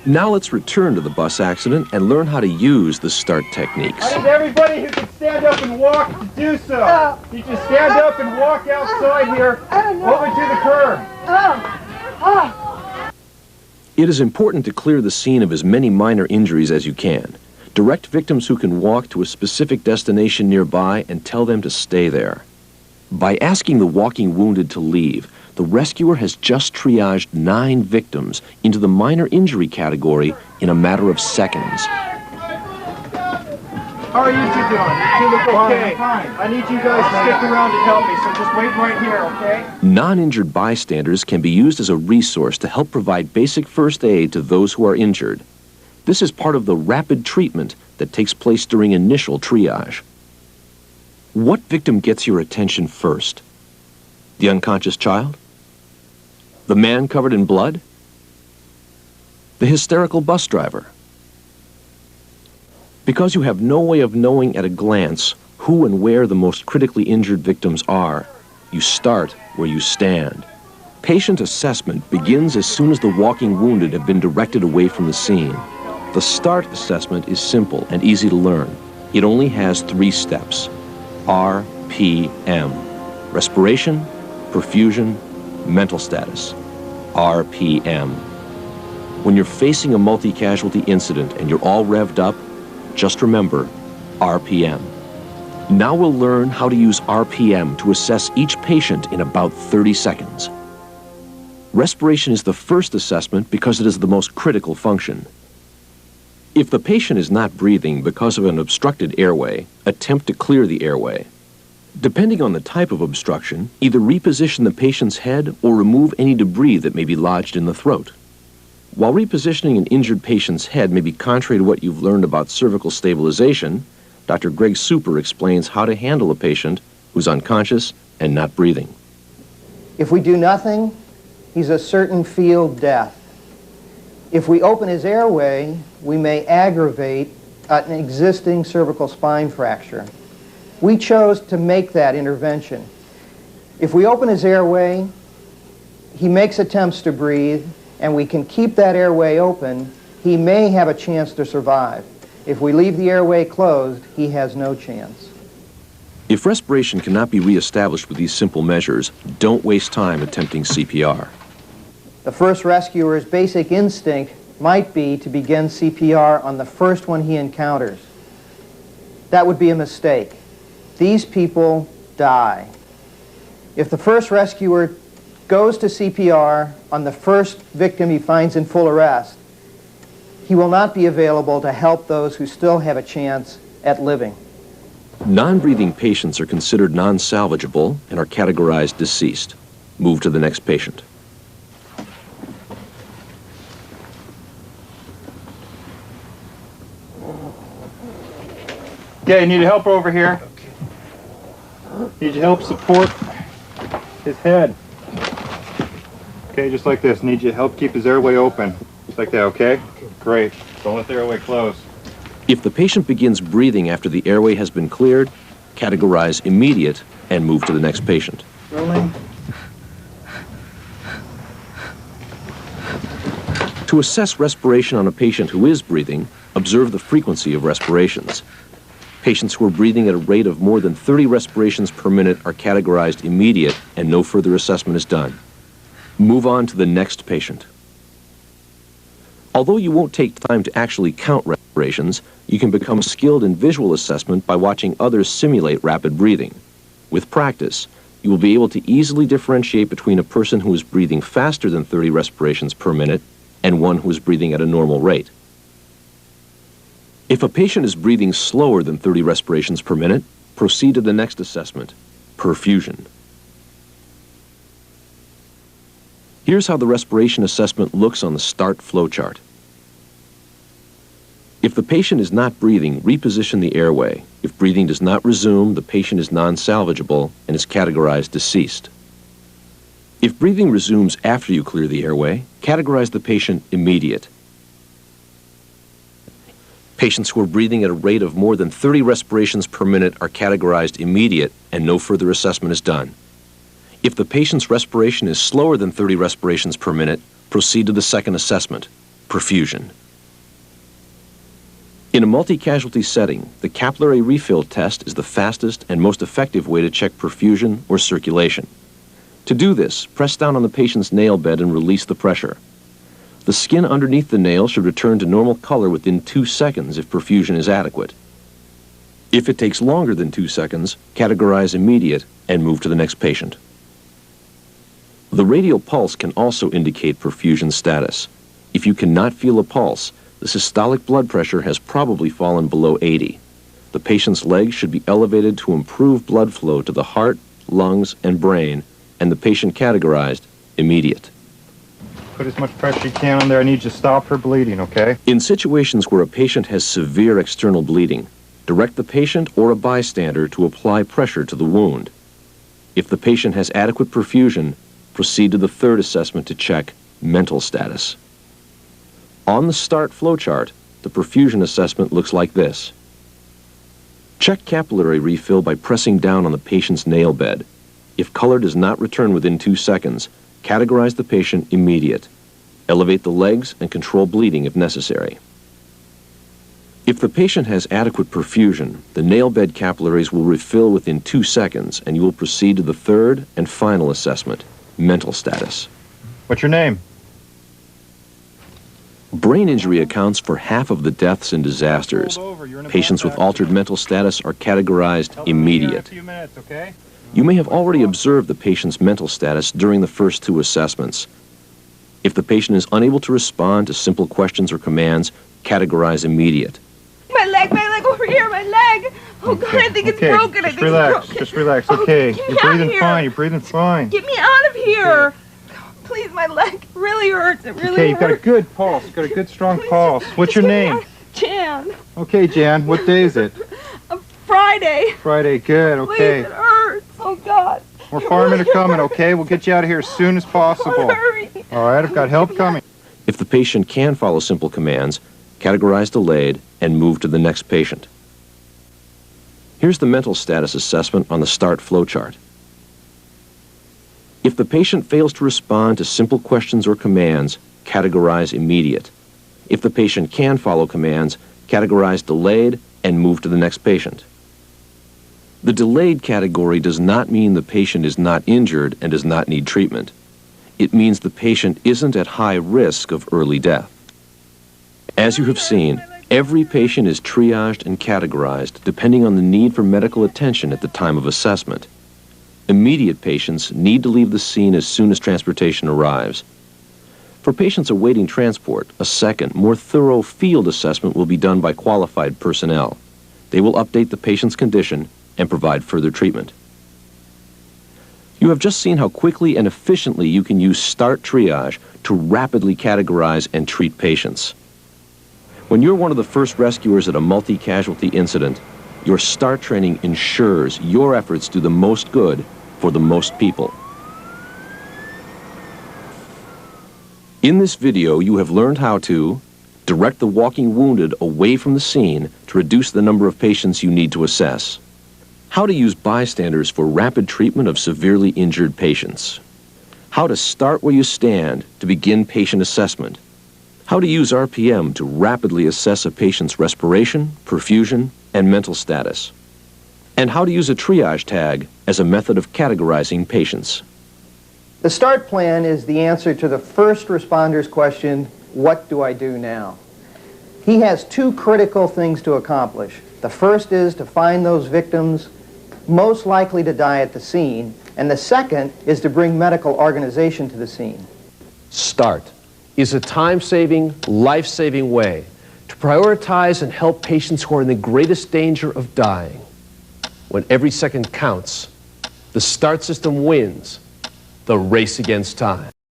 Now let's return to the bus accident and learn how to use the START techniques. I need everybody who can stand up and walk to do so. You just stand up and walk outside here over to the curb. It is important to clear the scene of as many minor injuries as you can. Direct victims who can walk to a specific destination nearby and tell them to stay there. By asking the walking wounded to leave, the rescuer has just triaged 9 victims into the minor injury category in a matter of seconds. How are you two doing? You two look okay. Fine. I need you guys to stick around to help me, so just wait right here, okay? Non-injured bystanders can be used as a resource to help provide basic first aid to those who are injured. This is part of the rapid treatment that takes place during initial triage. What victim gets your attention first? The unconscious child? The man covered in blood? The hysterical bus driver? Because you have no way of knowing at a glance who and where the most critically injured victims are, you start where you stand. Patient assessment begins as soon as the walking wounded have been directed away from the scene. The START assessment is simple and easy to learn. It only has 3 steps. RPM. Respiration, perfusion, mental status. RPM. When you're facing a multi-casualty incident and you're all revved up, just remember RPM. Now we'll learn how to use RPM to assess each patient in about 30 seconds. Respiration is the first assessment because it is the most critical function. If the patient is not breathing because of an obstructed airway, attempt to clear the airway. Depending on the type of obstruction, either reposition the patient's head or remove any debris that may be lodged in the throat. While repositioning an injured patient's head may be contrary to what you've learned about cervical stabilization, Dr. Greg Super explains how to handle a patient who's unconscious and not breathing. If we do nothing, he's a certain field death. If we open his airway, we may aggravate an existing cervical spine fracture. We chose to make that intervention. If we open his airway, he makes attempts to breathe, and we can keep that airway open, he may have a chance to survive. If we leave the airway closed, he has no chance. If respiration cannot be reestablished with these simple measures, don't waste time attempting CPR. The first rescuer's basic instinct might be to begin CPR on the first one he encounters. That would be a mistake. These people die. If the first rescuer goes to CPR on the first victim he finds in full arrest, he will not be available to help those who still have a chance at living. Non-breathing patients are considered non-salvageable and are categorized deceased. Move to the next patient. Okay, you need help over here. Need your help support his head. Okay, just like this. Need you to help keep his airway open. Just like that, okay? Great. Don't let the airway close. If the patient begins breathing after the airway has been cleared, categorize immediate and move to the next patient. Rolling. To assess respiration on a patient who is breathing, observe the frequency of respirations. Patients who are breathing at a rate of more than 30 respirations per minute are categorized immediate and no further assessment is done. Move on to the next patient. Although you won't take time to actually count respirations, you can become skilled in visual assessment by watching others simulate rapid breathing. With practice, you will be able to easily differentiate between a person who is breathing faster than 30 respirations per minute and one who is breathing at a normal rate. If a patient is breathing slower than 30 respirations per minute, proceed to the next assessment, perfusion. Here's how the respiration assessment looks on the START flowchart. If the patient is not breathing, reposition the airway. If breathing does not resume, the patient is non-salvageable and is categorized deceased. If breathing resumes after you clear the airway, categorize the patient immediate. Patients who are breathing at a rate of more than 30 respirations per minute are categorized immediate and no further assessment is done. If the patient's respiration is slower than 30 respirations per minute, proceed to the second assessment, perfusion. In a multi-casualty setting, the capillary refill test is the fastest and most effective way to check perfusion or circulation. To do this, press down on the patient's nail bed and release the pressure. The skin underneath the nail should return to normal color within 2 seconds if perfusion is adequate. If it takes longer than 2 seconds, categorize immediate and move to the next patient. The radial pulse can also indicate perfusion status. If you cannot feel a pulse, the systolic blood pressure has probably fallen below 80. The patient's legs should be elevated to improve blood flow to the heart, lungs, and brain, and the patient categorized immediate. Put as much pressure you can on there. I need you to stop her bleeding, okay? In situations where a patient has severe external bleeding, direct the patient or a bystander to apply pressure to the wound. If the patient has adequate perfusion, proceed to the third assessment to check mental status. On the START flowchart, the perfusion assessment looks like this. Check capillary refill by pressing down on the patient's nail bed. If color does not return within 2 seconds, categorize the patient immediate. Elevate the legs and control bleeding if necessary. If the patient has adequate perfusion, the nail bed capillaries will refill within 2 seconds and you will proceed to the third and final assessment, mental status. What's your name? Brain injury accounts for half of the deaths in disasters. Patients with altered mental status are categorized immediate. You may have already observed the patient's mental status during the first 2 assessments. If the patient is unable to respond to simple questions or commands, categorize immediate. My leg over here, my leg! Oh God, I think it's broken. Just relax, just relax. Okay, you're breathing fine, you're breathing fine. Get me out of here! Please, my leg really hurts. It really hurts. Okay, you've got a good pulse. You've got a good, strong pulse. What's your name? Jan. Okay, Jan. What day is it? Friday. Friday. Good. Okay. Please, it hurts. Oh, God. More firemen are coming, okay? We'll get you out of here as soon as possible. Hurry. All right, I've got help coming. If the patient can follow simple commands, categorize delayed and move to the next patient. Here's the mental status assessment on the START flowchart. If the patient fails to respond to simple questions or commands, categorize immediate. If the patient can follow commands, categorize delayed and move to the next patient. The delayed category does not mean the patient is not injured and does not need treatment. It means the patient isn't at high risk of early death. As you have seen, every patient is triaged and categorized depending on the need for medical attention at the time of assessment. Immediate patients need to leave the scene as soon as transportation arrives. For patients awaiting transport, a second, more thorough field assessment will be done by qualified personnel. They will update the patient's condition and provide further treatment. You have just seen how quickly and efficiently you can use START triage to rapidly categorize and treat patients. When you're one of the first rescuers at a multi-casualty incident, your START training ensures your efforts do the most good for the most people. In this video, you have learned how to direct the walking wounded away from the scene to reduce the number of patients you need to assess, how to use bystanders for rapid treatment of severely injured patients, how to start where you stand to begin patient assessment, how to use RPM to rapidly assess a patient's respiration, perfusion, and mental status, and how to use a triage tag as a method of categorizing patients. The START plan is the answer to the first responder's question, what do I do now? He has 2 critical things to accomplish. The first is to find those victims most likely to die at the scene, and the second is to bring medical organization to the scene. START is a time-saving, life-saving way to prioritize and help patients who are in the greatest danger of dying. When every second counts, the START system wins the race against time.